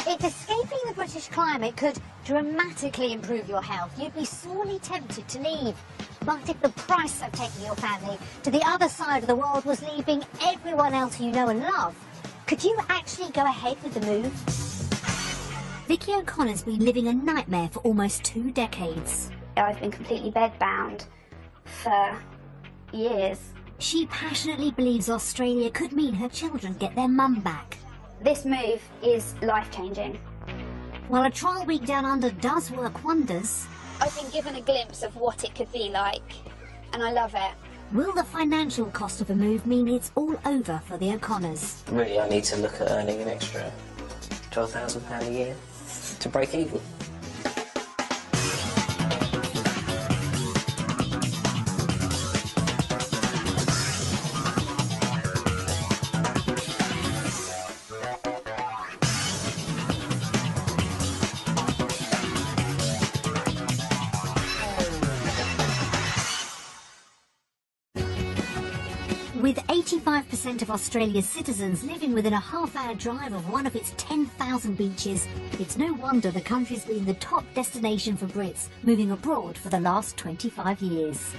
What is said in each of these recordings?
If escaping the British climate could dramatically improve your health, you'd be sorely tempted to leave. But if the price of taking your family to the other side of the world was leaving everyone else you know and love, could you actually go ahead with the move? Vicky O'Connor's been living a nightmare for almost 2 decades. I've been completely bedbound for years. She passionately believes Australia could mean her children get their mum back. This move is life-changing. While a trial week down under does work wonders, I've been given a glimpse of what it could be like, and I love it. will the financial cost of the move mean it's all over for the O'Connors? Really, I need to look at earning an extra £12,000 a year to break even. With 85% of Australia's citizens living within a half-hour drive of one of its 10,000 beaches, it's no wonder the country's been the top destination for Brits moving abroad for the last 25 years.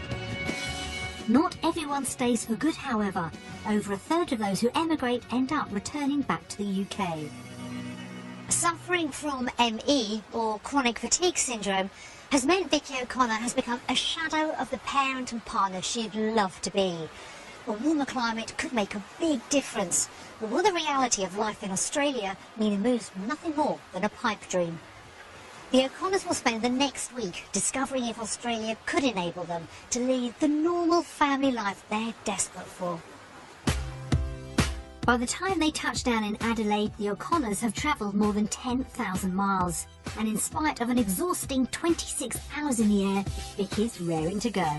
Not everyone stays for good, however. Over a third of those who emigrate end up returning back to the UK. Suffering from ME, or chronic fatigue syndrome, has meant Vicky O'Connor has become a shadow of the parent and partner she'd love to be. A warmer climate could make a big difference, but will the reality of life in Australia mean a move's nothing more than a pipe dream? The O'Connors will spend the next week discovering if Australia could enable them to lead the normal family life they're desperate for. By the time they touch down in Adelaide, the O'Connors have travelled more than 10,000 miles, and in spite of an exhausting 26 hours in the air, Vicky's raring to go.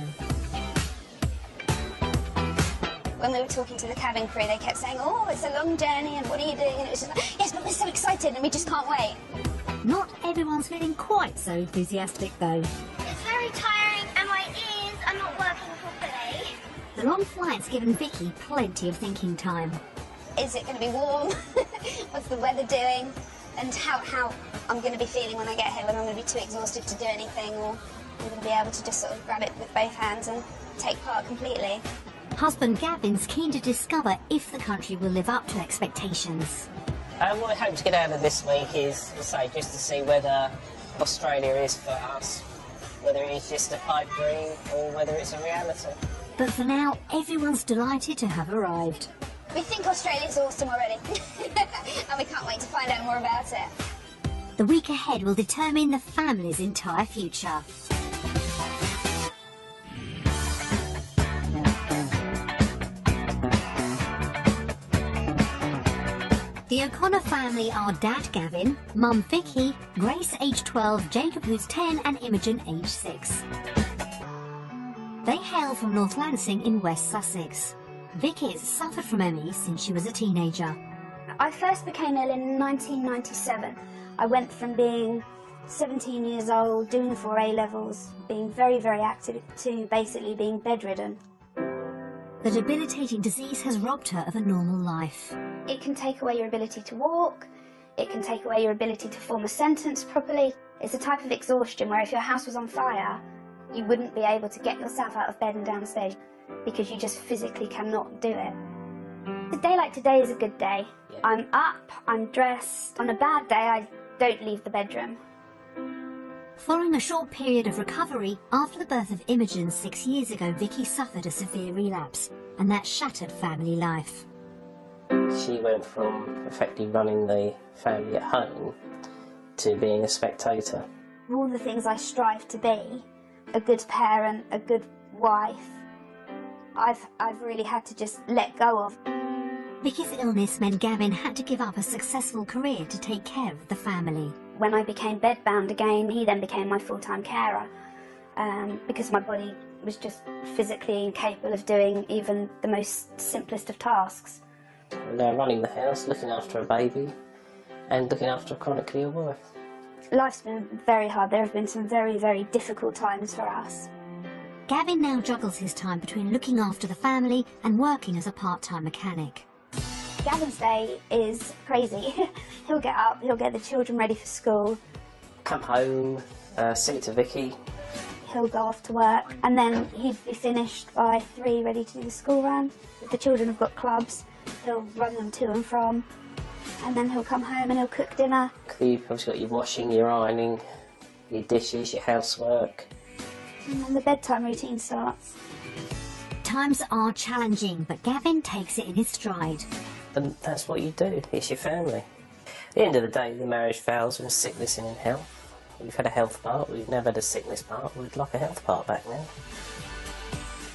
When we were talking to the cabin crew, they kept saying, oh, it's a long journey, and what are you doing? And it was just like, yes, but we're so excited, and we just can't wait. Not everyone's feeling quite so enthusiastic, though. It's very tiring, and my ears are not working properly. The long flight's given Vicky plenty of thinking time. Is it going to be warm? What's the weather doing? And how I'm going to be feeling when I get here, whether I'm going to be too exhausted to do anything, or I'm going to be able to just sort of grab it with both hands and take part completely. Husband Gavin's keen to discover if the country will live up to expectations. What I hope to get out of this week is, say, just to see whether Australia is for us, whether it's just a pipe dream or whether it's a reality. But for now, everyone's delighted to have arrived. We think Australia's awesome already, and we can't wait to find out more about it. The week ahead will determine the family's entire future. The O'Connor family are Dad Gavin, Mum Vicky, Grace age 12, Jacob who's 10 and Imogen age 6. They hail from North Lancing in West Sussex. Vicky has suffered from ME since she was a teenager. I first became ill in 1997. I went from being 17 years old, doing the 4 A-levels, being very, very active, to basically being bedridden. The debilitating disease has robbed her of a normal life. It can take away your ability to walk, it can take away your ability to form a sentence properly. It's a type of exhaustion where if your house was on fire, you wouldn't be able to get yourself out of bed and downstairs because you just physically cannot do it. A day like today is a good day. I'm up, I'm dressed. On a bad day, I don't leave the bedroom. Following a short period of recovery, after the birth of Imogen 6 years ago, Vicky suffered a severe relapse, and that shattered family life. She went from effectively running the family at home to being a spectator. All the things I strive to be, a good parent, a good wife, I've really had to just let go of. Vicky's illness meant Gavin had to give up a successful career to take care of the family. When I became bedbound again, he then became my full-time carer because my body was just physically incapable of doing even the most simplest of tasks. Now running the house, looking after a baby and looking after a chronically ill wife. Life's been very hard. There have been some very, very difficult times for us. Gavin now juggles his time between looking after the family and working as a part-time mechanic. Gavin's day is crazy. He'll get up, he'll get the children ready for school. Come home, sing to Vicky. He'll go off to work, and then he'd be finished by 3, ready to do the school run. If the children have got clubs, he'll run them to and from. And then he'll come home and he'll cook dinner. You've obviously got your washing, your ironing, your dishes, your housework. And then the bedtime routine starts. Times are challenging, but Gavin takes it in his stride. And that's what you do, it's your family. At the end of the day, the marriage fails with sickness and in health. We've had a health part, we've never had a sickness part, we'd like a health part back now.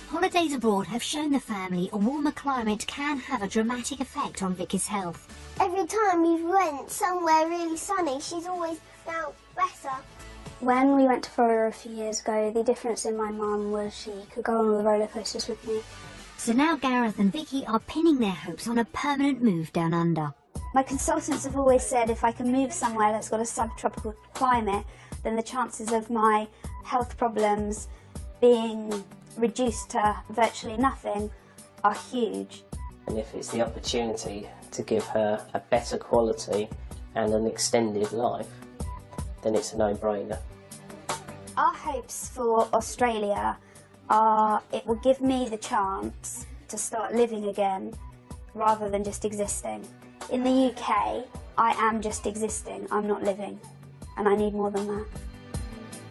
Holidays abroad have shown the family a warmer climate can have a dramatic effect on Vicky's health. Every time we went somewhere really sunny, she's always felt better. When we went to Florida a few years ago, the difference in my mum was she could go on all the roller coasters with me. So now Gareth and Vicky are pinning their hopes on a permanent move down under. My consultants have always said if I can move somewhere that's got a subtropical climate, then the chances of my health problems being reduced to virtually nothing are huge. And if it's the opportunity to give her a better quality and an extended life, then it's a no-brainer. Our hopes for Australia are it will give me the chance to start living again rather than just existing. In the UK, I am just existing, I'm not living, and I need more than that.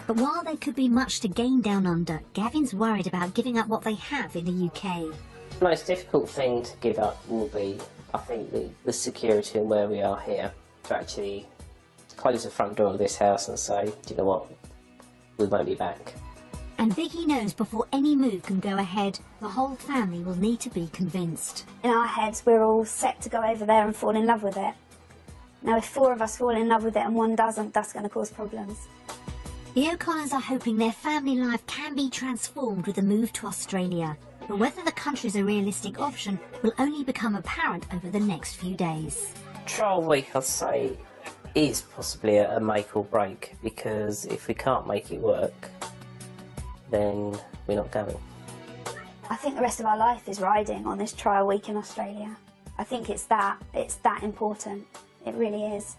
But while there could be much to gain down under, Gavin's worried about giving up what they have in the UK. The most difficult thing to give up will be, I think, the security and where we are here. To actually close the front door of this house and say, do you know what, we won't be back. And Vicky knows before any move can go ahead, the whole family will need to be convinced. In our heads, we're all set to go over there and fall in love with it. Now, if 4 of us fall in love with it and 1 doesn't, that's going to cause problems. The O'Connors are hoping their family life can be transformed with the move to Australia. But whether the country's a realistic option will only become apparent over the next few days. Trial week, I'd say, is possibly a make or break, because if we can't make it work, then we're not going. I think the rest of our life is riding on this trial week in Australia. I think it's that important. It really is.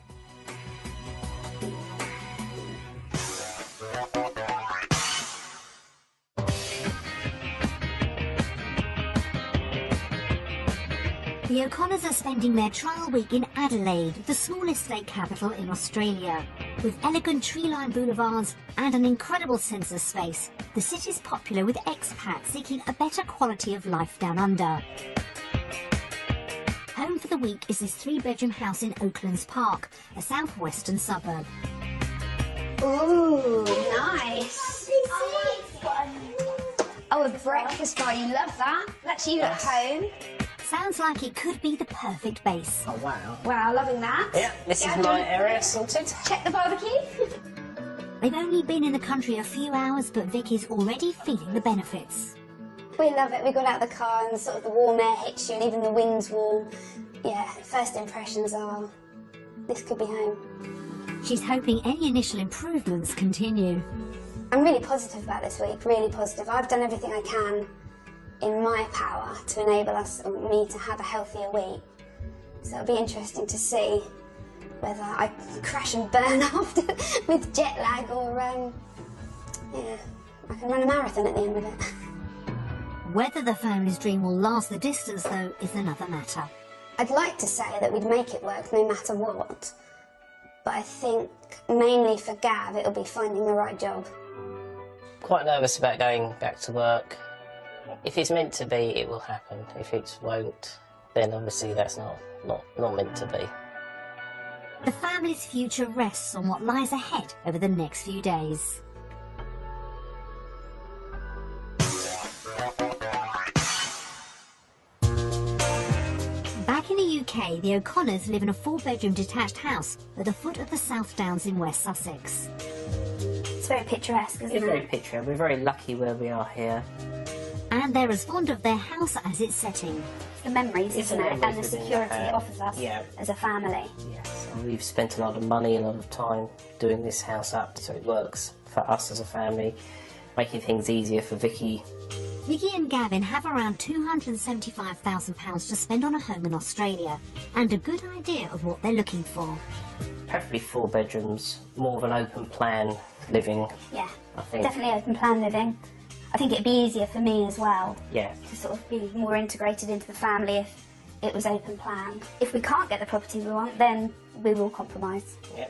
The O'Connors are spending their trial week in Adelaide, the smallest state capital in Australia. With elegant tree-lined boulevards and an incredible sense of space, the city's popular with expats seeking a better quality of life down under. Home for the week is this 3-bedroom house in Oaklands Park, a southwestern suburb. Ooh, nice. Oh, a breakfast bar, you love that. That's you at home. Sounds like it could be the perfect base. Oh, wow. Wow, loving that. Yeah, this is my area sorted. Check the barbecue. They've only been in the country a few hours, but Vicky's already feeling the benefits. We love it. We got out of the car and sort of the warm air hits you and even the wind's warm. Yeah, first impressions are, this could be home. She's hoping any initial improvements continue. I'm really positive about this week, really positive. I've done everything I can in my power to enable me to have a healthier week. So it'll be interesting to see whether I crash and burn after with jet lag or, yeah, I can run a marathon at the end of it. Whether the family's dream will last the distance, though, is another matter. I'd like to say that we'd make it work no matter what, but I think mainly for Gav it'll be finding the right job. Quite nervous about going back to work. If it's meant to be, it will happen. If it won't, then obviously that's not meant to be. The family's future rests on what lies ahead over the next few days. Back in the UK, the O'Connors live in a 4-bedroom detached house at the foot of the South Downs in West Sussex. It's very picturesque, isn't it? It's very picturesque. We're very lucky where we are here. And they're as fond of their house as its setting. The memories, isn't it? And the security it offers us as a family. Yes, and we've spent a lot of money, a lot of time doing this house up, so it works for us as a family, making things easier for Vicky Vicky and Gavin have around £275,000 to spend on a home in Australia and a good idea of what they're looking for. Preferably 4 bedrooms, more of an open plan living. Yeah, I think. definitely open plan living. I think it'd be easier for me as well. Yeah. To sort of be more integrated into the family if it was open plan. If we can't get the property we want, then we will compromise. Yeah.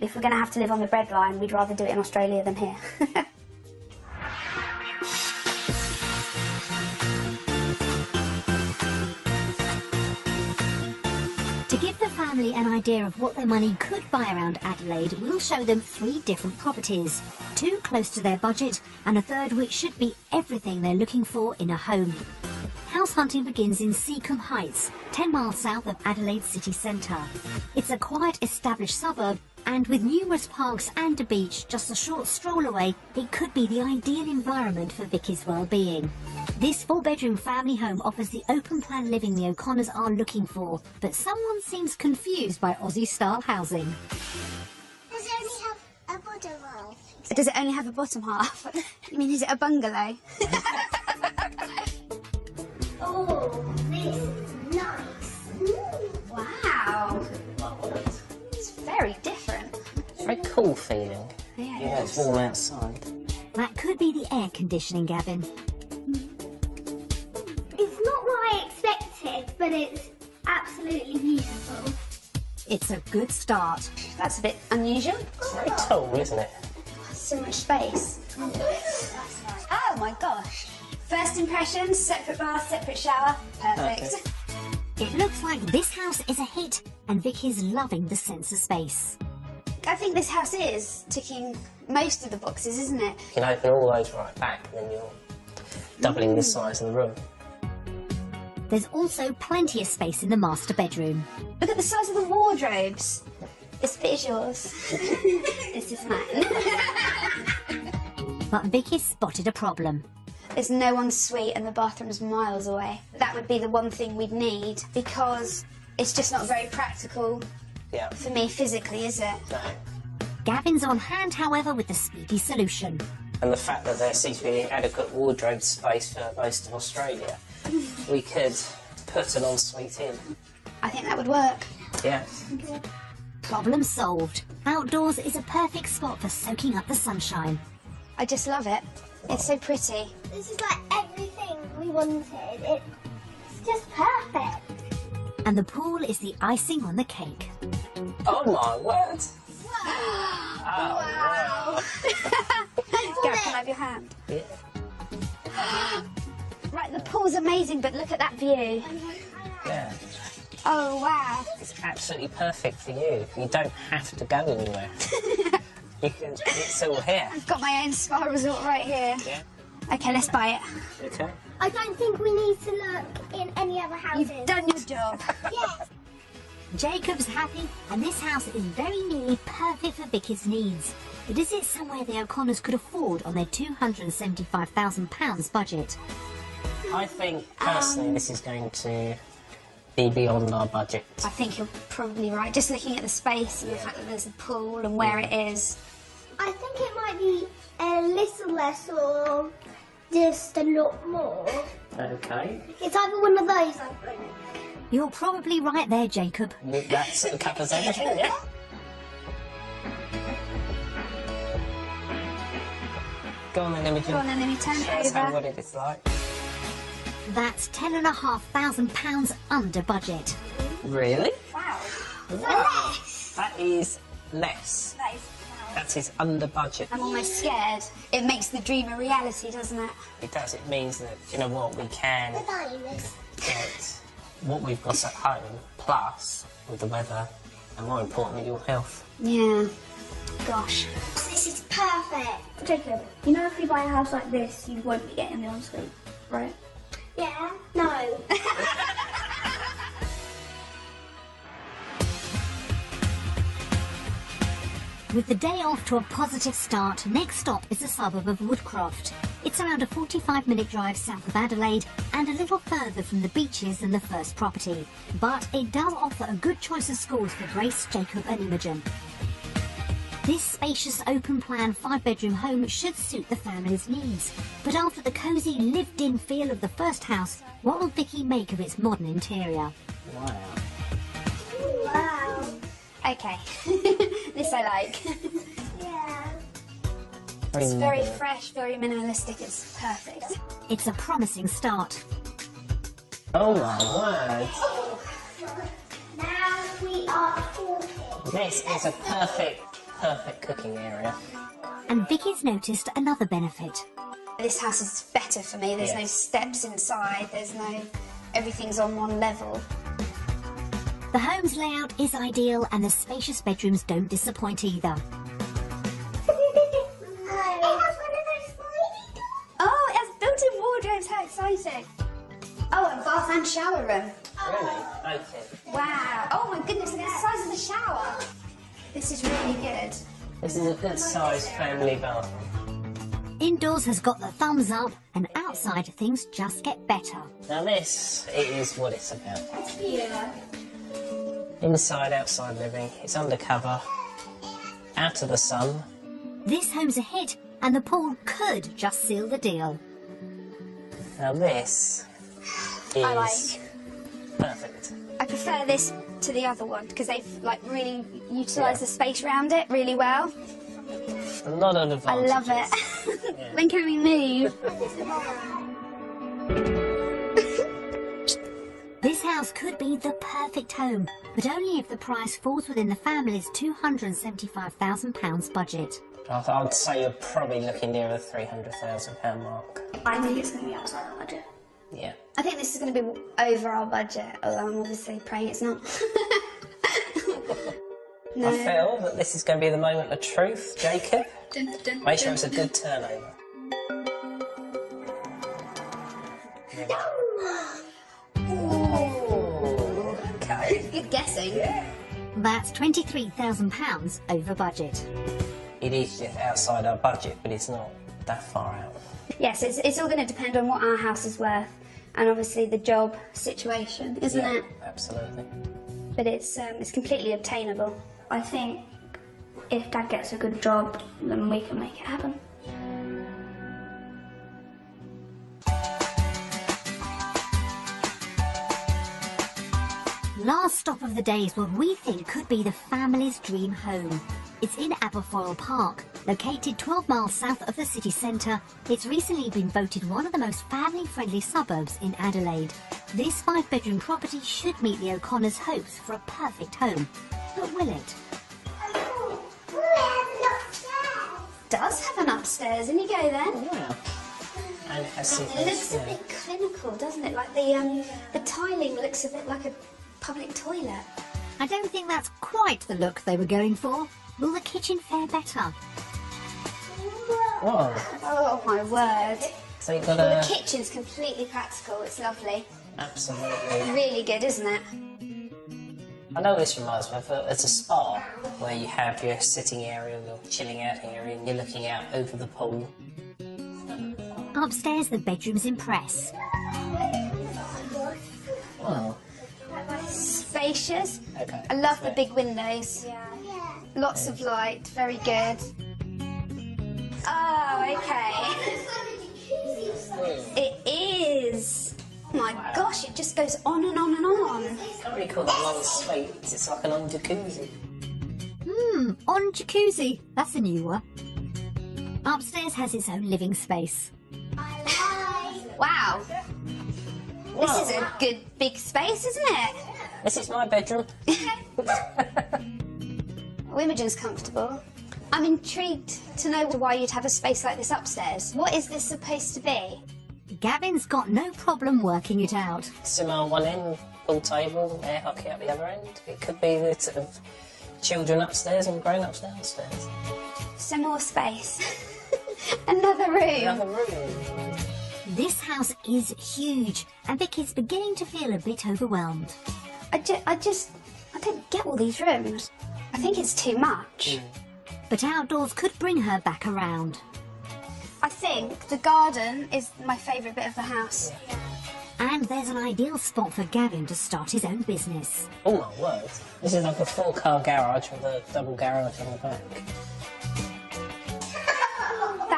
If we're going to have to live on the breadline, we'd rather do it in Australia than here. To give the family an idea of what their money could buy around Adelaide, we'll show them 3 different properties, 2 close to their budget and a third which should be everything they're looking for in a home. House hunting begins in Seacombe Heights, 10 miles south of Adelaide city centre. It's a quiet established suburb, and with numerous parks and a beach just a short stroll away, it could be the ideal environment for Vicky's well-being. This 4-bedroom family home offers the open plan living the O'Connors are looking for, but someone seems confused by Aussie-style housing. Does it only have a bottom half? Does it only have a bottom half? You mean, is it a bungalow? Oh, this is nice. Wow. It's very different. Very cool feeling. Yeah, Yeah, it's warm outside. That could be the air conditioning, Gavin. It's not what I expected, but it's absolutely beautiful. It's a good start. That's a bit unusual. It's very tall, isn't it? So much space. Oh my gosh. First impressions, separate bath, separate shower. Perfect. It looks like this house is a hit, and Vicky's loving the sense of space. I think this house is ticking most of the boxes, isn't it? You can open all those right back, then you're doubling the size of the room. There's also plenty of space in the master bedroom. Look at the size of the wardrobes. This bit is yours. This is mine. But Vicky spotted a problem. There's no ensuite and the bathroom's miles away. That would be the one thing we'd need, because it's just not very practical Yeah. for me physically, is it? No. Gavin's on hand, however, with the speedy solution. And the fact that there seems to be adequate wardrobe space for most of Australia, we could put an ensuite in. I think that would work. Yeah. Problem solved. Outdoors is a perfect spot for soaking up the sunshine. I just love it. It's so pretty. This is like everything we wanted. It's just perfect. And the pool is the icing on the cake. Oh my word! Wow. Gareth, can I have your hand? Yeah. Right, the pool's amazing, but look at that view. Yeah. Oh, wow. It's absolutely perfect for you. You don't have to go anywhere. It's all here. I've got my own spa resort right here. Yeah. Okay, let's buy it. Okay. I don't think we need to look in any other houses. You've done your job. Yes. Jacob's happy, and this house is very nearly perfect for Vicky's needs. But is it somewhere the O'Connors could afford on their £275,000 budget? I think, personally, this is going to be beyond our budget. I think you're probably right. Just looking at the space and the fact that there's a pool and where it is. I think it might be a little less or just a lot more. Okay. It's either one of those, I think. You're probably right there, Jacob. That sort of covers everything, yeah? Go on then, Imogen. Go on then, let me turn Show us it how over. what it is like. That's £10,500 under budget. Really? Wow. Wow. That is less. That is, That is under budget. I'm almost scared. It makes the dream a reality, doesn't it? It does. It means that, you know what, we can get what we've got at home, plus with the weather, and more importantly, your health. Yeah. Gosh. This is perfect. Jacob, you know if we buy a house like this, you won't be getting the ensuite, right? Yeah. No. With the day off to a positive start, next stop is the suburb of Woodcroft. It's around a 45-minute drive south of Adelaide and a little further from the beaches than the first property. But it does offer a good choice of schools for Grace, Jacob and Imogen. This spacious open-plan 5-bedroom home should suit the family's needs. But after the cosy, lived-in feel of the first house, what will Vicky make of its modern interior? Wow. Wow. Okay, this I like. Yeah. It's very fresh, very minimalistic, it's perfect. It's a promising start. Oh my word. Now we are talking. This is a perfect cooking area. And Vicky's noticed another benefit. This house is better for me, there's no steps inside, everything's on one level. The home's layout is ideal and the spacious bedrooms don't disappoint either. Oh, it has built-in wardrobes, how exciting! Oh, and bath and shower room. Really? Okay. Wow. Oh my goodness, look at the size of the shower. This is really good. This is a good sized family bathroom. Indoors has got the thumbs up and outside things just get better. Now this is what it's about. Yeah. Inside, outside living, it's undercover, out of the sun. This home's a hit and the pool could just seal the deal. Now this is I like. perfect. I prefer this to the other one because they've like really utilised the space around it really well. A lot of I advantages. love it. When can we move? This house could be the perfect home, but only if the price falls within the family's £275,000 budget. I would say you're probably looking near the £300,000 mark. I think it's going to be outside the budget. Yeah. I think this is going to be over our budget, although I'm obviously praying it's not. No. I feel that this is going to be the moment of truth, Jacob. Dun, dun, Make sure dun. it's a good turnover. Ooh, okay. Good guessing. That's £23,000 over budget. It is just outside our budget, but it's not that far out. Yes, it's all going to depend on what our house is worth, and obviously the job situation, isn't Yeah, it? absolutely. But it's completely obtainable. I think if Dad gets a good job, then we can make it happen. Last stop of the day is what we think could be the family's dream home. It's in Aberfoyle Park, located 12 miles south of the city centre. It's recently been voted one of the most family-friendly suburbs in Adelaide. This 5-bedroom property should meet the O'Connors' hopes for a perfect home. But will it? Does have an upstairs, and you go then. Yeah. And it has some It looks a bit clinical, doesn't it? Like the tiling looks a bit like a public toilet. I don't think that's quite the look they were going for. Will the kitchen fare better? Whoa. Oh my word! So you've got Well, a... the kitchen's completely practical. It's lovely. Absolutely. Really good, isn't it? I know this reminds me of it's a spa where you have your sitting area, your chilling out area, and you're looking out over the pool. Upstairs, the bedrooms impress. Wow. Spacious. Okay. I love the big windows. Lots of light. Very good. Oh, okay. It is. Oh my gosh, it just goes on and on and on. I can't really call that long suite. It's like an old jacuzzi. On jacuzzi. That's a new one. Upstairs has its own living space. Wow. This is a good big space, isn't it? This is my bedroom. Imogen's comfortable. I'm intrigued to know why you'd have a space like this upstairs. What is this supposed to be? Gavin's got no problem working it out. Cinema one end, pool table, air hockey at the other end. It could be the sort of children upstairs and grown-ups downstairs. Some more space. Another room. Another room. This house is huge, and Vicky's beginning to feel a bit overwhelmed. I don't get all these rooms. I think it's too much. But outdoors could bring her back around. I think the garden is my favourite bit of the house. And there's an ideal spot for Gavin to start his own business. Oh my word. This is like a 4-car garage with a double garage on the back.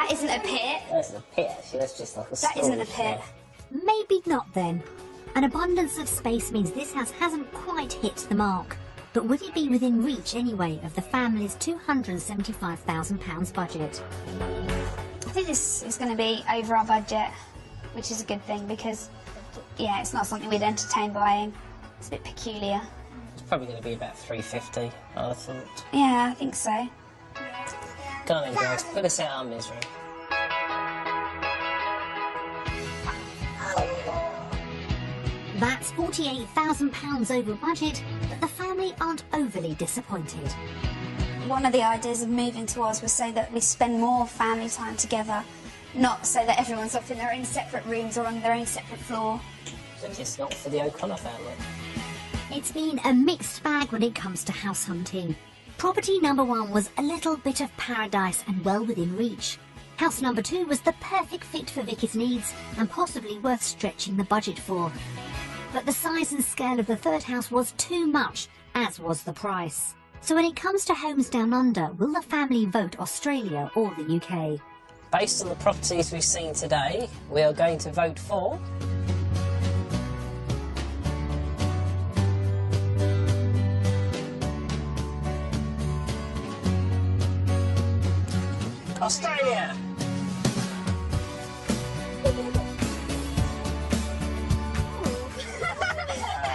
That isn't a pit. That isn't a pit, actually. That's just like a That isn't a pit. Maybe not then. An abundance of space means this house hasn't quite hit the mark. But would it be within reach anyway of the family's £275,000 budget? I think this is going to be over our budget, which is a good thing because, yeah, it's not something we'd entertain buying. It's a bit peculiar. It's probably going to be about £350, I thought. Yeah, I think so. Go on then, guys. Put us out of our misery. That's £48,000 over budget, but the family aren't overly disappointed. One of the ideas of moving to Oz was so that we spend more family time together, not so that everyone's off in their own separate rooms or on their own separate floor. So it's not for the O'Connor family. It's been a mixed bag when it comes to house hunting. Property number 1 was a little bit of paradise and well within reach. House number 2 was the perfect fit for Vicky's needs and possibly worth stretching the budget for. But the size and scale of the third house was too much, as was the price. So when it comes to homes down under, will the family vote Australia or the UK? Based on the properties we've seen today, we are going to vote for... Australia!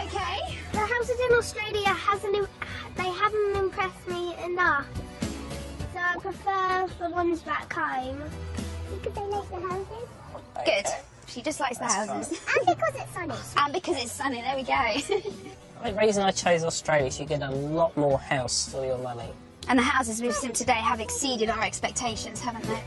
Okay. The houses in Australia they haven't impressed me enough. So I prefer the ones back home. Because they like the houses. Good. She just likes the houses. And because it's sunny. And because it's sunny, there we go. The reason I chose Australia is you get a lot more house for your money. And the houses we've seen today have exceeded our expectations, haven't they?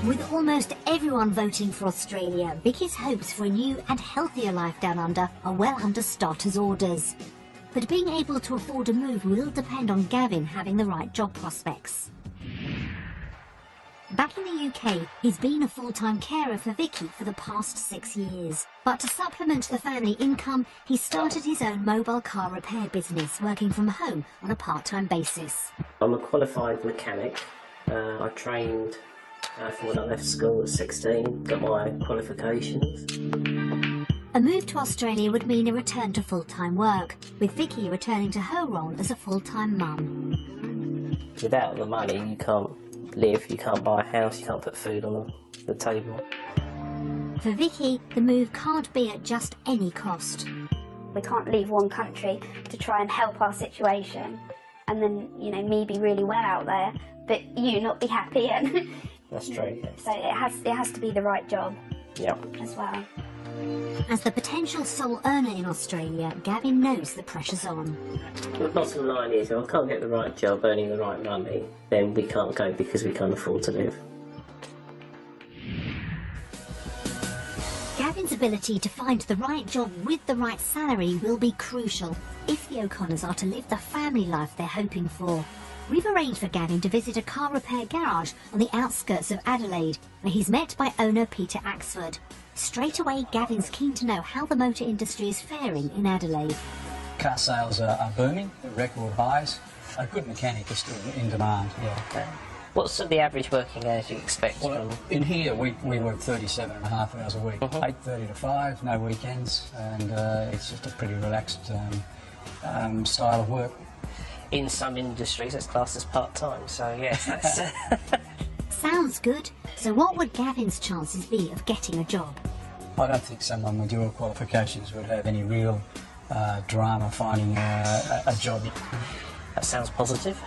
With almost everyone voting for Australia, Vicky's hopes for a new and healthier life down under are well under starters' orders. But being able to afford a move will depend on Gavin having the right job prospects. Back in the UK, he's been a full-time carer for Vicky for the past 6 years. But to supplement the family income, he started his own mobile car repair business, working from home on a part-time basis. I'm a qualified mechanic. I trained from when I left school at 16, got my qualifications. A move to Australia would mean a return to full-time work, with Vicky returning to her role as a full-time mum. Without the money, you can't live, you can't buy a house, you can't put food on the table. For Vicky, the move can't be at just any cost. We can't leave one country to try and help our situation and then, you know, me be really well out there, but you not be happy. And That's true. so it has to be the right job Yep. as well. As the potential sole earner in Australia, Gavin knows the pressure's on. The bottom line is, if I can't get the right job, earning the right money, then we can't go because we can't afford to live. Gavin's ability to find the right job with the right salary will be crucial if the O'Connors are to live the family life they're hoping for. We've arranged for Gavin to visit a car repair garage on the outskirts of Adelaide, where he's met by owner Peter Axford. Straight away, Gavin's keen to know how the motor industry is faring in Adelaide. Car sales are booming, record highs. A good mechanic is still in demand, yeah. What's the average working hours you expect? Well, in here we work 37.5 hours a week, 8:30 to 5, no weekends, and it's just a pretty relaxed style of work. In some industries, it's classed as part-time, so yes, that's... Sounds good. So what would Gavin's chances be of getting a job? I don't think someone with your qualifications would have any real drama finding a job. That sounds positive.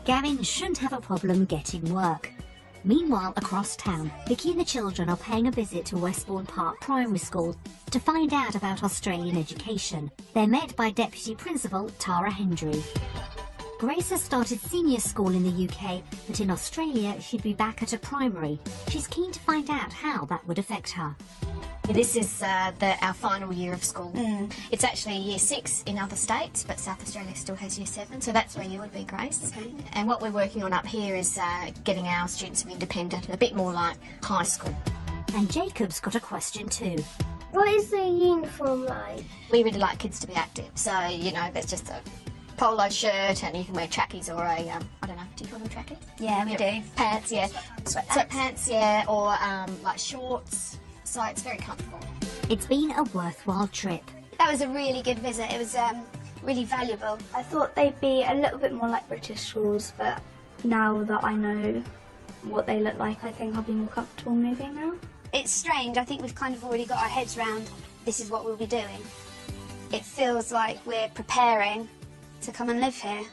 Gavin shouldn't have a problem getting work. Meanwhile, across town, Vicky and the children are paying a visit to Westbourne Park Primary School to find out about Australian education. They're met by Deputy Principal Tara Hendry. Grace has started senior school in the UK, but in Australia she'd be back at a primary. She's keen to find out how that would affect her. This is our final year of school. It's actually year 6 in other states, but South Australia still has year 7, so that's where you would be, Grace. Okay. And what we're working on up here is getting our students to be independent, a bit more like high school. And Jacob's got a question too. What is the uniform like? We really like kids to be active, so, you know, there's just a polo shirt and you can wear trackies or a, I don't know, do you call them trackies? Yeah, we do. Pants, yeah. Sweatpants, yeah, or like shorts, so it's very comfortable. It's been a worthwhile trip. That was a really good visit. It was really valuable. I thought they'd be a little bit more like British schools, but now that I know what they look like, I think I'll be more comfortable moving now. It's strange. I think we've kind of already got our heads round this is what we'll be doing. It feels like we're preparing to come and live here.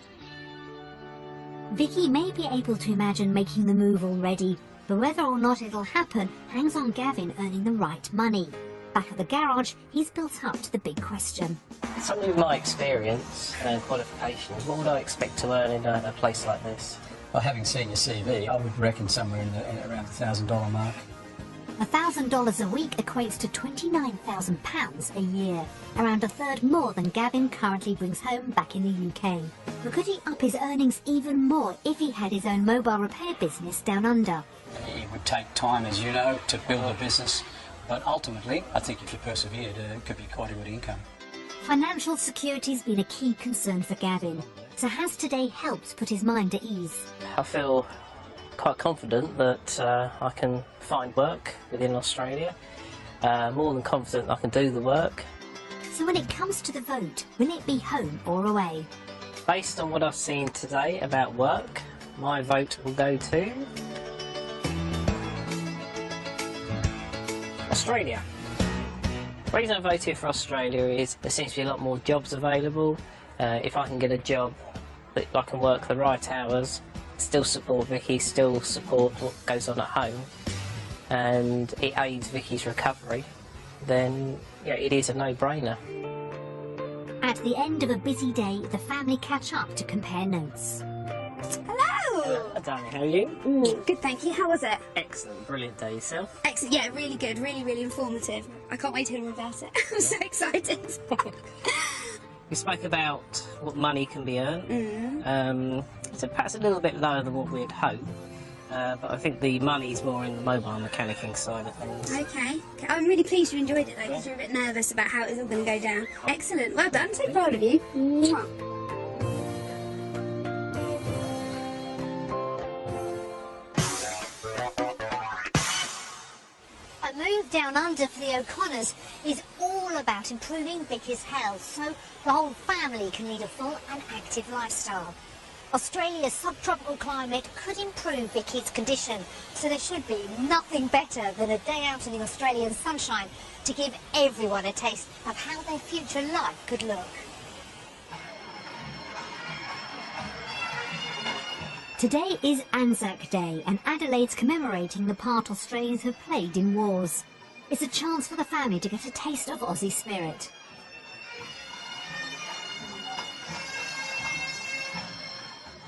Vicky may be able to imagine making the move already, but whether or not it'll happen hangs on Gavin earning the right money. Back at the garage, he's built up to the big question. Something with my experience and qualifications, what would I expect to earn in a place like this? Well, having seen your CV, I would reckon somewhere in around the $1,000 mark. $1,000 a week equates to £29,000 a year, around a third more than Gavin currently brings home back in the UK. But could he up his earnings even more if he had his own mobile repair business down under? It would take time, as you know, to build a business, but ultimately, I think if you persevered, it could be quite a good income. Financial security's been a key concern for Gavin, so has today helped put his mind at ease? I feel quite confident that I can find work within Australia, more than confident I can do the work. So when it comes to the vote, will it be home or away? Based on what I've seen today about work, my vote will go to Australia. The reason I voted for Australia is there seems to be a lot more jobs available. If I can get a job that I can work the right hours, still support Vicky, still support what goes on at home, and it aids Vicky's recovery, then yeah, it is a no-brainer. At the end of a busy day, the family catch up to compare notes. Hello! Darling, how are you? Good, thank you. How was it? Excellent, brilliant day yourself. Excellent, yeah, really good, really informative. I can't wait to hear more about it. I'm so excited. We spoke about what money can be earned. So perhaps a little bit lower than what we'd hoped, but I think the money's more in the mobile mechanicking side of things. Okay. I'm really pleased you enjoyed it though, because you're a bit nervous about how it's all going to go down. Excellent, well done, so proud of you. Mwah. A move down under for the O'Connors is all about improving Vicky's health so the whole family can lead a full and active lifestyle. Australia's subtropical climate could improve Vicky's condition, so there should be nothing better than a day out in the Australian sunshine to give everyone a taste of how their future life could look. Today is Anzac Day, and Adelaide's commemorating the part Australians have played in wars. It's a chance for the family to get a taste of Aussie spirit.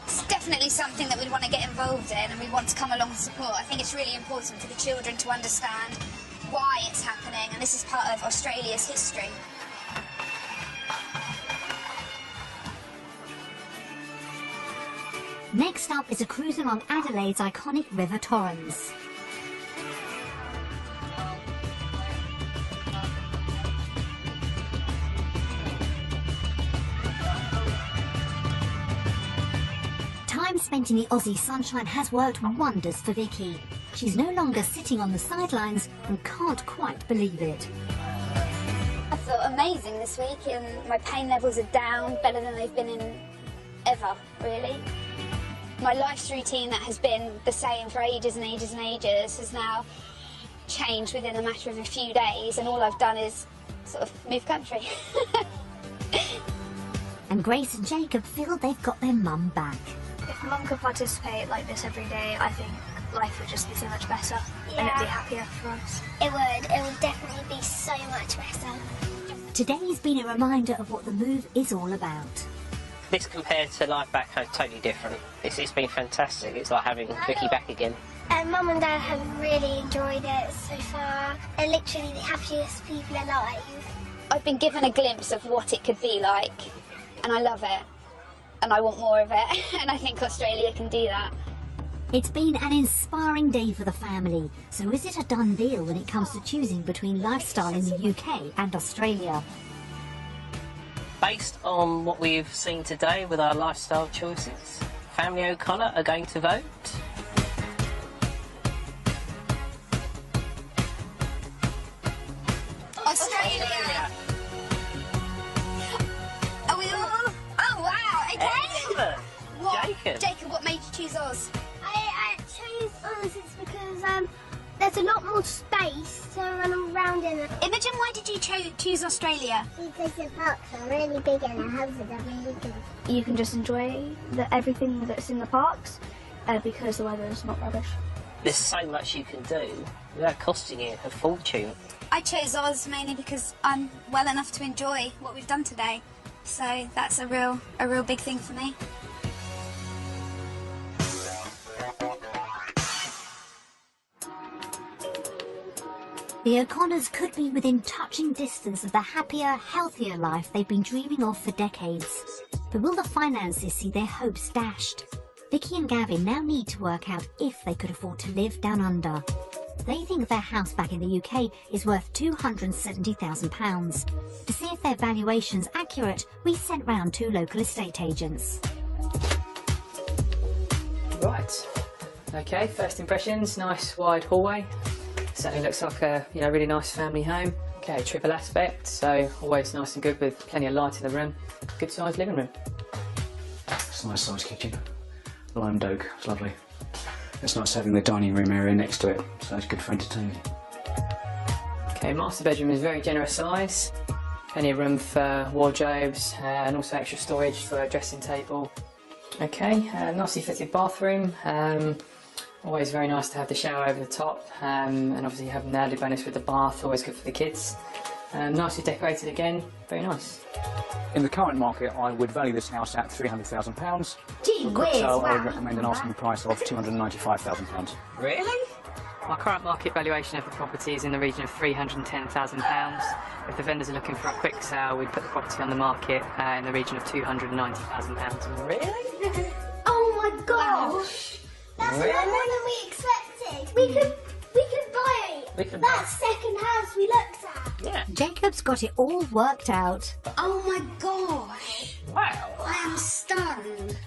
It's definitely something that we'd want to get involved in and we want to come along and support. I think it's really important for the children to understand why it's happening, and this is part of Australia's history. Next up is a cruise along Adelaide's iconic River Torrens. Time spent in the Aussie sunshine has worked wonders for Vicky. She's no longer sitting on the sidelines and can't quite believe it. I feel amazing this week and my pain levels are down, better than they've been in ever, really. My life's routine that has been the same for ages and ages and ages has now changed within a matter of a few days, and all I've done is sort of move country. And Grace and Jacob feel they've got their mum back. If Mum could participate like this every day, I think life would just be so much better and it'd be happier for us. It would definitely be so much better. Today's been a reminder of what the move is all about. This compared to life back home, totally different. It's been fantastic. It's like having Vicky back again. Mum and Dad have really enjoyed it so far. They're literally the happiest people alive. I've been given a glimpse of what it could be like, and I love it. And I want more of it, and I think Australia can do that. It's been an inspiring day for the family, so is it a done deal when it comes to choosing between lifestyle in the UK and Australia? Based on what we've seen today with our lifestyle choices, Family O'Connor are going to vote. Australia! Are we all? Oh wow, okay! Excellent! What? Jacob. Jacob, what made you choose Oz? I chose Oz because there's a lot more space to run around in. Imogen, why did you choose Australia? Because the parks are really big and the houses are really good. You can just enjoy everything that's in the parks because the weather is not rubbish. There's so much you can do without costing you a fortune. I chose Oz mainly because I'm well enough to enjoy what we've done today. So that's a real big thing for me. The O'Connors could be within touching distance of the happier, healthier life they've been dreaming of for decades. But will the finances see their hopes dashed? Vicky and Gavin now need to work out if they could afford to live down under. They think their house back in the UK is worth £270,000. To see if their valuation's accurate, we sent round 2 local estate agents. Right, okay, first impressions, nice wide hallway. Certainly looks like a really nice family home. Okay, triple aspect, so always nice and good with plenty of light in the room. Good sized living room. It's a nice sized kitchen. Limed oak, it's lovely. It's nice having the dining room area next to it, so it's good for entertaining. Okay, master bedroom is very generous size. Plenty of room for wardrobes and also extra storage for a dressing table. Okay, nicely fitted bathroom. Always very nice to have the shower over the top, and obviously having the added bonus with the bath, always good for the kids. Nicely decorated again, very nice. In the current market, I would value this house at £300,000. Gee whiz, So I wow. would recommend an asking price of £295,000. Really? My current market valuation of the property is in the region of £310,000. If the vendors are looking for a quick sale, we'd put the property on the market in the region of £290,000. Really? Oh my gosh! That's Really? a lot more than we expected. We could buy We could that buy- second house we looked at. Yeah. Jacob's got it all worked out. Oh my gosh! Wow. I am stunned.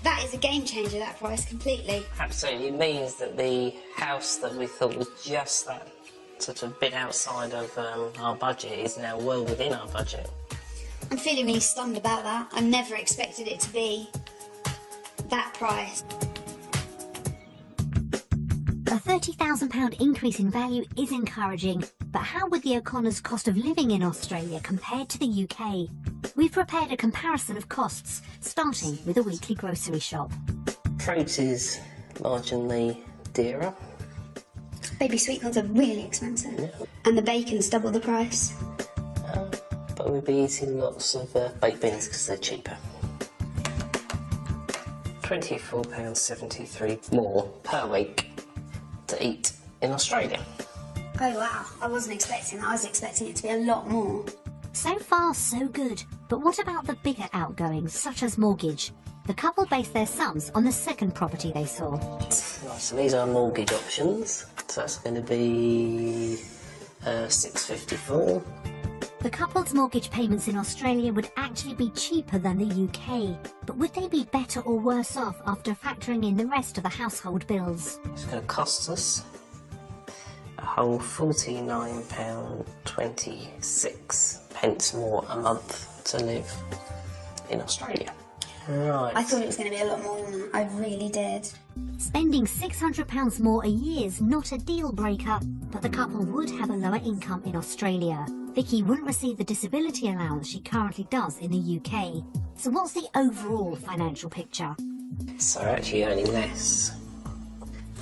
That is a game changer, that price, completely. Absolutely. It means that the house that we thought was just that sort of bit outside of our budget is now well within our budget. I'm feeling really stunned about that. I never expected it to be that price. A £30,000 increase in value is encouraging, but how would the O'Connors' cost of living in Australia compared to the UK? We've prepared a comparison of costs, starting with a weekly grocery shop. Fruit is marginally dearer. Baby sweet corns are really expensive. Yeah. And the bacon's double the price. But we'll be eating lots of baked beans because they're cheaper. £24.73 more per week to eat in Australia. Oh wow, I wasn't expecting that. I was expecting it to be a lot more. So far, so good. But what about the bigger outgoings, such as mortgage? The couple based their sums on the second property they saw. Right, so these are mortgage options. So that's going to be $654. The couple's mortgage payments in Australia would actually be cheaper than the UK. But would they be better or worse off after factoring in the rest of the household bills? It's going to cost us a whole £49.26 more a month to live in Australia. Right. I thought it was going to be a lot more than that. I really did. Spending £600 more a year is not a deal breaker, but the couple would have a lower income in Australia. Vicky wouldn't receive the disability allowance she currently does in the UK. So what's the overall financial picture? So we're actually earning less.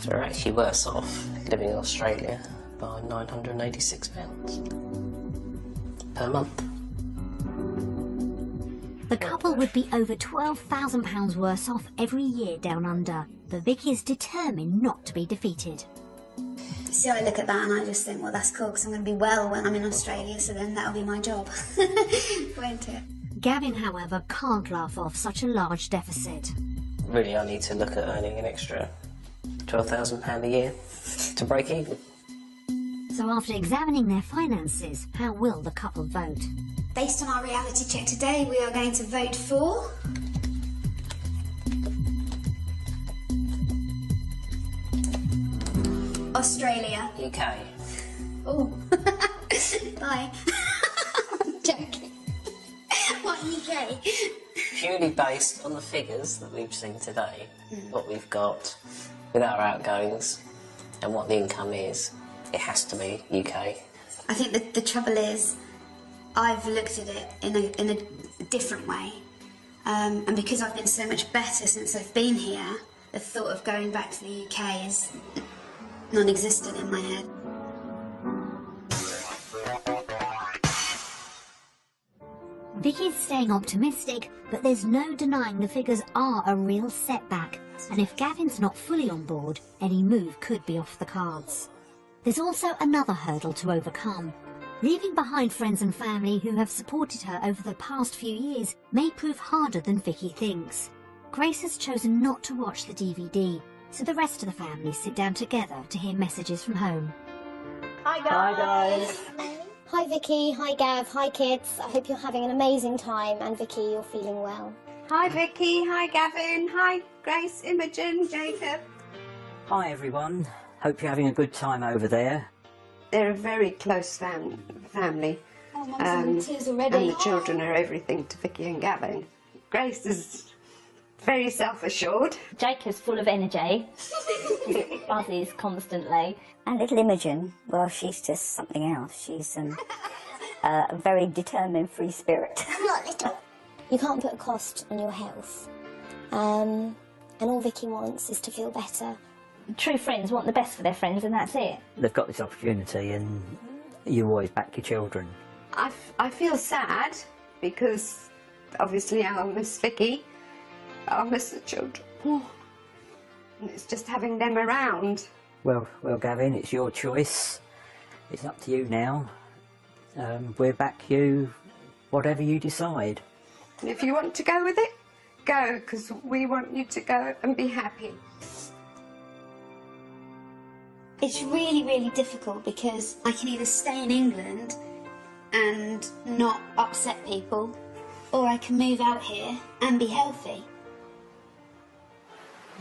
So we're actually worse off living in Australia by £986 per month. The couple would be over £12,000 worse off every year down under, but Vicky is determined not to be defeated. See, I look at that and I just think, well, that's cool because I'm going to be well when I'm in Australia, so then that'll be my job, won't it? Gavin, however, can't laugh off such a large deficit. Really, I need to look at earning an extra £12,000 a year to break even. So after examining their finances, how will the couple vote? Based on our reality check today, we are going to vote for... Australia. UK. Oh. Bye. I'm joking. What, UK? Purely based on the figures that we've seen today, what we've got with our outgoings and what the income is, it has to be UK. I think that the trouble is, I've looked at it in a different way. And because I've been so much better since I've been here, the thought of going back to the UK is non-existent in my head. Vicky's staying optimistic, but there's no denying the figures are a real setback, and if Gavin's not fully on board, any move could be off the cards. There's also another hurdle to overcome. Leaving behind friends and family who have supported her over the past few years may prove harder than Vicky thinks. Grace has chosen not to watch the DVD, so the rest of the family sit down together to hear messages from home. Hi guys! Hi Vicky, hi Gav, hi kids. I hope you're having an amazing time, and Vicky, you're feeling well. Hi Vicky, hi Gavin, hi Grace, Imogen, Jacob. Hi everyone, hope you're having a good time over there. They're a very close family. Oh, Mum's in tears already. And the children are everything to Vicky and Gavin. Grace is very self-assured. Jacob's full of energy. Buzzes constantly. And little Imogen, well, she's just something else. She's a very determined free spirit. I'm not little. You can't put a cost on your health. And all Vicky wants is to feel better. True friends want the best for their friends, and that's it. They've got this opportunity and you always back your children. I feel sad because obviously I'll miss Vicky. I'll miss the children. And it's just having them around. Well, Gavin, it's your choice. It's up to you now. We'll back you, whatever you decide. And if you want to go with it, go, because we want you to go and be happy. It's really, really difficult because I can either stay in England and not upset people, or I can move out here and be healthy.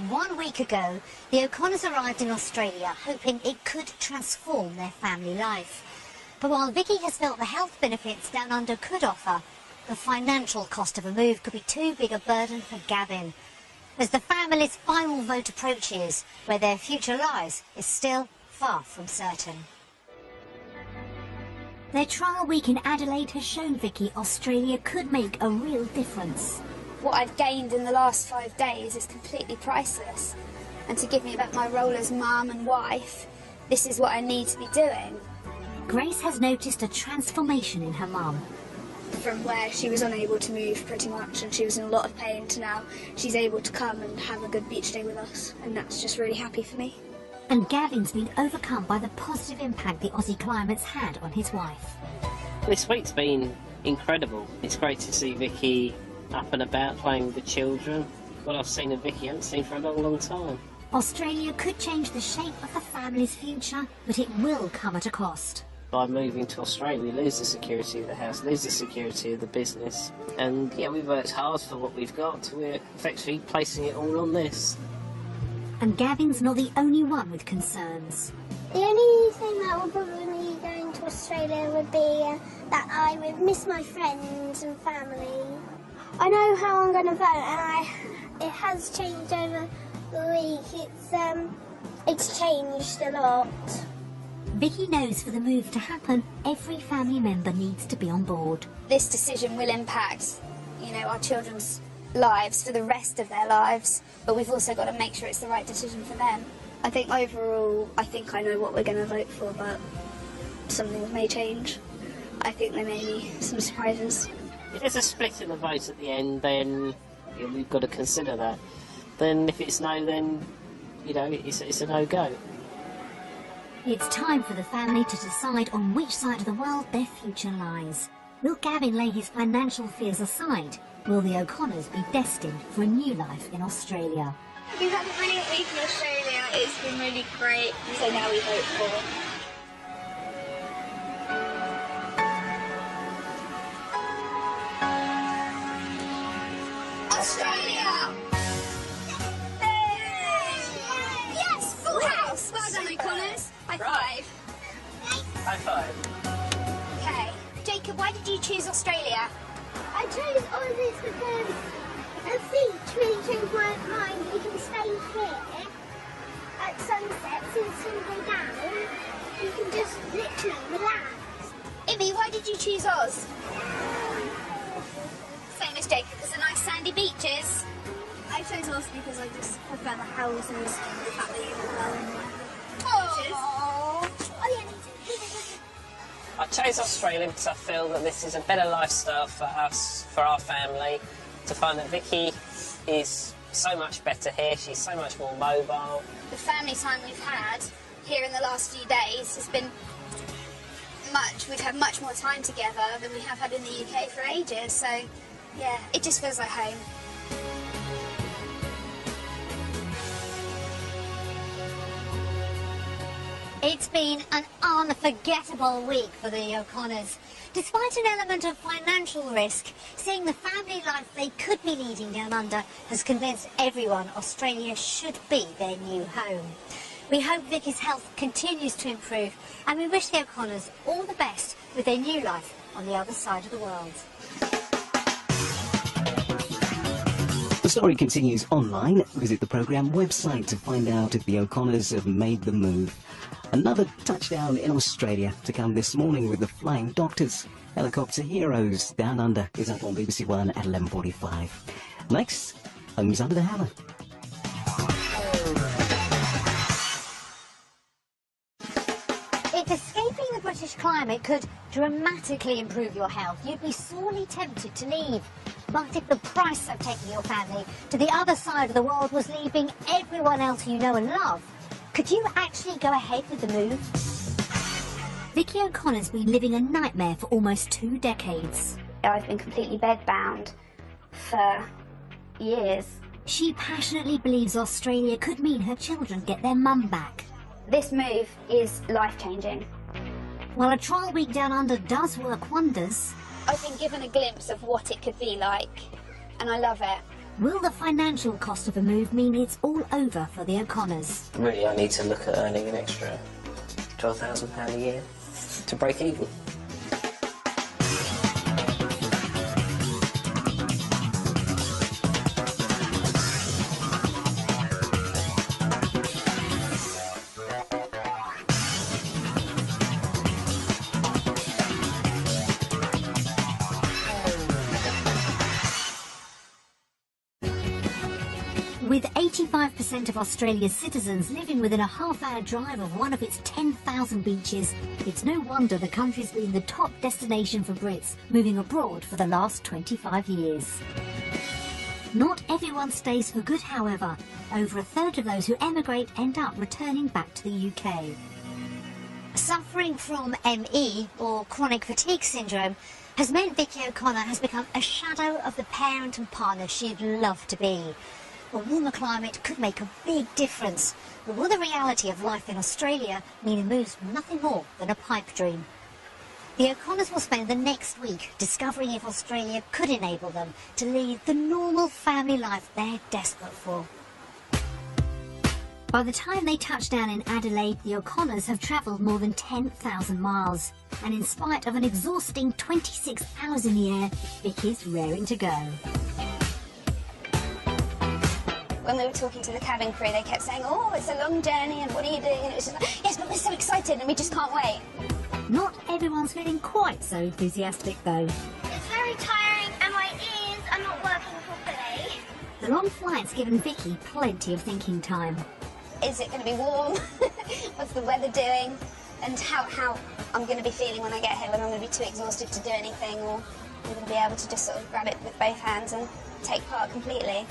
1 week ago, the O'Connors arrived in Australia hoping it could transform their family life. But while Vicky has felt the health benefits Down Under could offer, the financial cost of a move could be too big a burden for Gavin. As the family's final vote approaches, where their future lies is still far from certain. Their trial week in Adelaide has shown Vicky Australia could make a real difference. What I've gained in the last 5 days is completely priceless. And to give me back my role as mum and wife, this is what I need to be doing. Grace has noticed a transformation in her mum. From where she was unable to move pretty much and she was in a lot of pain to now she's able to come and have a good beach day with us, and that's just really happy for me. And Gavin's been overcome by the positive impact the Aussie climate's had on his wife. This week's been incredible. It's great to see Vicky up and about playing with the children. What I've seen of Vicky I haven't seen for a long, long time. Australia could change the shape of the family's future, but it will come at a cost. By moving to Australia, we lose the security of the house, lose the security of the business. And yeah, we've worked hard for what we've got. We're effectively placing it all on this. And Gavin's not the only one with concerns. The only thing that would bother me going to Australia would be that I would miss my friends and family. I know how I'm going to vote, and it has changed over the week. It's changed a lot. Vicky knows for the move to happen, every family member needs to be on board. This decision will impact, our children's lives for the rest of their lives, but we've also got to make sure it's the right decision for them. I think overall, I think I know what we're going to vote for, but something may change. I think there may be some surprises. If there's a split in the vote at the end, then we've got to consider that. Then if it's no, then, it's a no-go. It's time for the family to decide on which side of the world their future lies. Will Gavin lay his financial fears aside? Will the O'Connors be destined for a new life in Australia? We've had a brilliant week in Australia It's been really great. So now we hope for Australia! Yes, full house! Well done, O'Connors. High five. High five. Okay. Jacob, why did you choose Australia? I chose Aussies because a beach really changed my mind. You can stay here at sunset, so the sun go down. You can just literally relax. Ivy, why did you choose Oz? Same as Jacob, because the nice sandy beaches. I chose Oz because I just prefer the houses and the fact that you can I chose Australia because I feel that this is a better lifestyle for us, for our family, to find that Vicky is so much better here, she's so much more mobile. The family time we've had here in the last few days has been we've had much more time together than we have had in the UK for ages, so yeah, it just feels like home. It's been an unforgettable week for the O'Connors. Despite an element of financial risk, seeing the family life they could be leading down under has convinced everyone Australia should be their new home. We hope Vicky's health continues to improve, and we wish the O'Connors all the best with their new life on the other side of the world. The story continues online. Visit the programme website to find out if the O'Connors have made the move. Another touchdown in Australia to come this morning with the Flying Doctors. Helicopter Heroes Down Under is up on BBC One at 11:45. Next, Homes Under the Hammer. If escaping the British climate could dramatically improve your health, you'd be sorely tempted to leave. But if the price of taking your family to the other side of the world was leaving everyone else you know and love, could you actually go ahead with the move? Vicky O'Connor's been living a nightmare for almost 2 decades. I've been completely bedbound for years. She passionately believes Australia could mean her children get their mum back. This move is life-changing. While a trial week down under does work wonders, I've been given a glimpse of what it could be like, and I love it. will the financial cost of a move mean it's all over for the O'Connors? Really, I need to look at earning an extra £12,000 a year to break even. With 85% of Australia's citizens living within a half-hour drive of one of its 10,000 beaches, it's no wonder the country's been the top destination for Brits moving abroad for the last 25 years. Not everyone stays for good, however. Over a third of those who emigrate end up returning back to the UK. Suffering from ME, or chronic fatigue syndrome, has meant Vicky O'Connor has become a shadow of the parent and partner she'd love to be. A warmer climate could make a big difference, but will the reality of life in Australia mean a move's nothing more than a pipe dream? The O'Connors will spend the next week discovering if Australia could enable them to lead the normal family life they're desperate for. By the time they touch down in Adelaide, the O'Connors have travelled more than 10,000 miles, and in spite of an exhausting 26 hours in the air, Vicky's raring to go. When we were talking to the cabin crew, they kept saying, "Oh, it's a long journey, and what are you doing?" And it was just like, "Yes, but we're so excited, and we just can't wait." Not everyone's feeling quite so enthusiastic, though. It's very tiring and my ears are not working properly. The long flight's given Vicky plenty of thinking time. Is it going to be warm? What's the weather doing? And how I'm going to be feeling when I get here, whether I'm going to be too exhausted to do anything, or I'm going to be able to just sort of grab it with both hands and take part completely.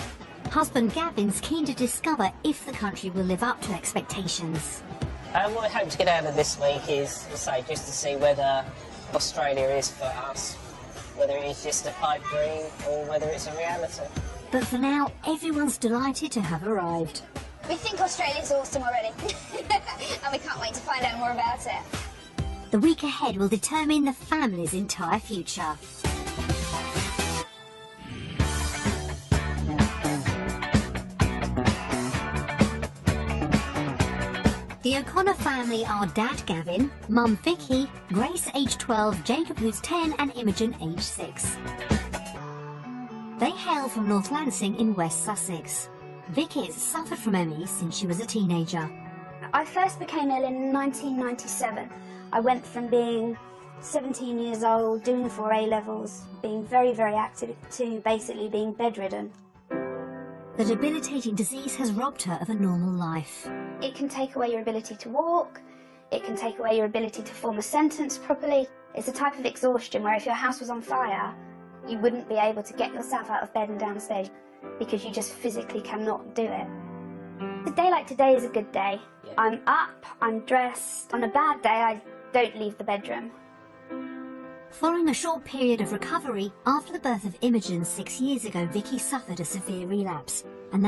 Husband Gavin's keen to discover if the country will live up to expectations. What I hope to get out of this week is, just to see whether Australia is for us, whether it's just a pipe dream or whether it's a reality. But for now, everyone's delighted to have arrived. We think Australia's awesome already, and we can't wait to find out more about it. The week ahead will determine the family's entire future. The O'Connor family are Dad Gavin, Mum Vicky, Grace age 12, Jacob who's 10 and Imogen age 6. They hail from North Lancing in West Sussex. Vicky's suffered from ME since she was a teenager. I first became ill in 1997. I went from being 17 years old, doing the 4 A-levels, being very, very active, to basically being bedridden. The debilitating disease has robbed her of a normal life. It can take away your ability to walk, it can take away your ability to form a sentence properly. It's a type of exhaustion where if your house was on fire, you wouldn't be able to get yourself out of bed and downstairs because you just physically cannot do it. A day like today is a good day. I'm up, I'm dressed. On a bad day, I don't leave the bedroom. Following a short period of recovery, after the birth of Imogen 6 years ago, Vicky suffered a severe relapse, and that